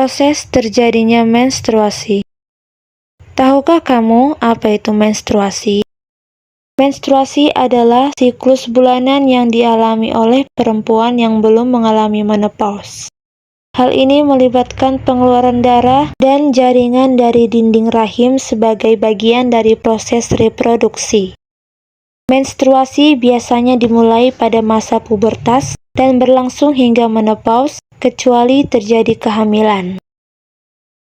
Proses terjadinya menstruasi. Tahukah kamu apa itu menstruasi? Menstruasi adalah siklus bulanan yang dialami oleh perempuan yang belum mengalami menopause. Hal ini melibatkan pengeluaran darah dan jaringan dari dinding rahim sebagai bagian dari proses reproduksi. Menstruasi biasanya dimulai pada masa pubertas dan berlangsung hingga menopause, kecuali terjadi kehamilan.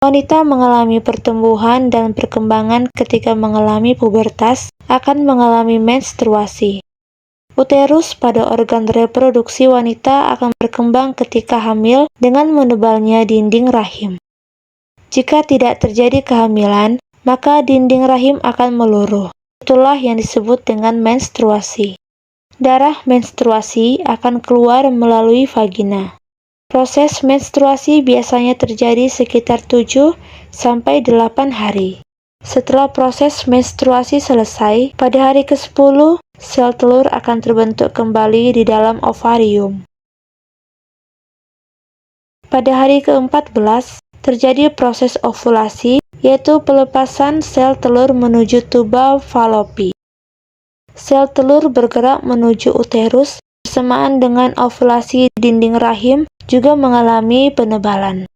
Wanita mengalami pertumbuhan dan perkembangan ketika mengalami pubertas akan mengalami menstruasi. Uterus pada organ reproduksi wanita akan berkembang ketika hamil dengan menebalnya dinding rahim. Jika tidak terjadi kehamilan, maka dinding rahim akan meluruh. Itulah yang disebut dengan menstruasi. Darah menstruasi akan keluar melalui vagina. Proses menstruasi biasanya terjadi sekitar 7-8 hari. Setelah proses menstruasi selesai, pada hari ke-10, sel telur akan terbentuk kembali di dalam ovarium. Pada hari ke-14, terjadi proses ovulasi, yaitu pelepasan sel telur menuju tuba Fallopi. Sel telur bergerak menuju uterus, bersamaan dengan ovulasi dinding rahim juga mengalami penebalan.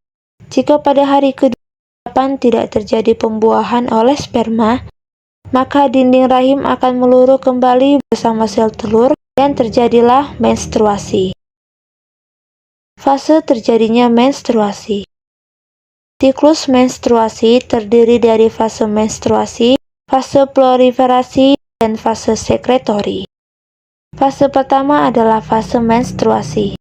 Jika pada hari ke-8 tidak terjadi pembuahan oleh sperma, maka dinding rahim akan meluruh kembali bersama sel telur dan terjadilah menstruasi. Fase terjadinya menstruasi. Siklus menstruasi terdiri dari fase menstruasi, fase proliferasi, dan fase sekretori. Fase pertama adalah fase menstruasi.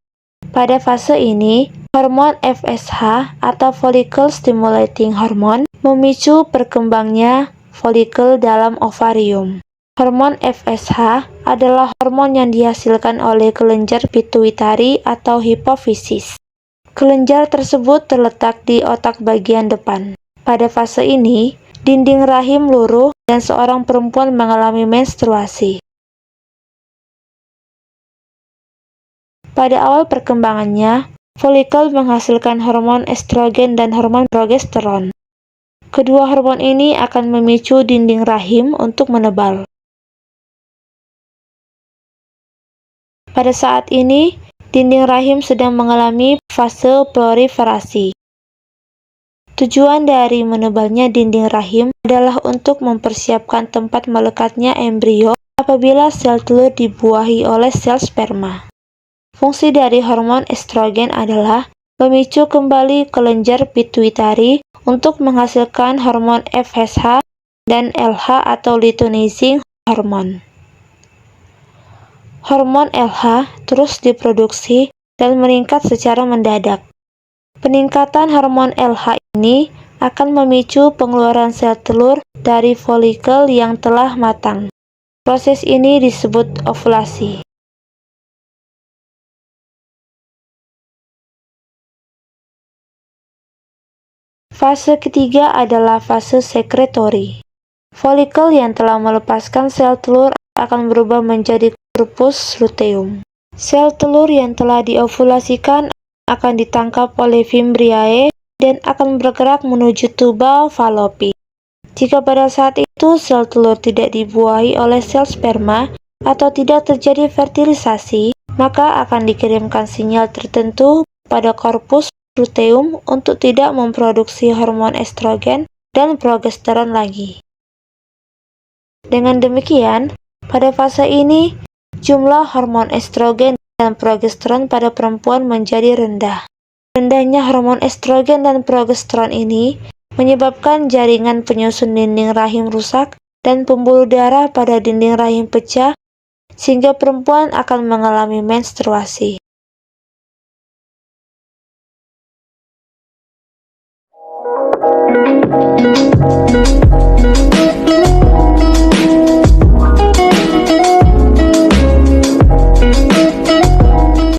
Pada fase ini, hormon FSH atau Follicle Stimulating Hormone memicu perkembangnya folikel dalam ovarium. Hormon FSH adalah hormon yang dihasilkan oleh kelenjar pituitari atau hipofisis. Kelenjar tersebut terletak di otak bagian depan. Pada fase ini, dinding rahim luruh dan seorang perempuan mengalami menstruasi. Pada awal perkembangannya, folikel menghasilkan hormon estrogen dan hormon progesteron. Kedua hormon ini akan memicu dinding rahim untuk menebal. Pada saat ini, dinding rahim sedang mengalami fase proliferasi. Tujuan dari menebalnya dinding rahim adalah untuk mempersiapkan tempat melekatnya embrio apabila sel telur dibuahi oleh sel sperma. Fungsi dari hormon estrogen adalah memicu kembali kelenjar pituitari untuk menghasilkan hormon FSH dan LH atau luteinizing hormone. Hormon LH terus diproduksi dan meningkat secara mendadak. Peningkatan hormon LH ini akan memicu pengeluaran sel telur dari folikel yang telah matang. Proses ini disebut ovulasi. Fase ketiga adalah fase sekretori. Folikel yang telah melepaskan sel telur akan berubah menjadi corpus luteum. Sel telur yang telah diovulasikan akan ditangkap oleh fimbriae dan akan bergerak menuju tuba Fallopi. Jika pada saat itu sel telur tidak dibuahi oleh sel sperma atau tidak terjadi fertilisasi, maka akan dikirimkan sinyal tertentu pada corpus luteum untuk tidak memproduksi hormon estrogen dan progesteron lagi. Dengan demikian, pada fase ini, jumlah hormon estrogen dan progesteron pada perempuan menjadi rendah. Rendahnya hormon estrogen dan progesteron ini menyebabkan jaringan penyusun dinding rahim rusak dan pembuluh darah pada dinding rahim pecah, sehingga perempuan akan mengalami menstruasi.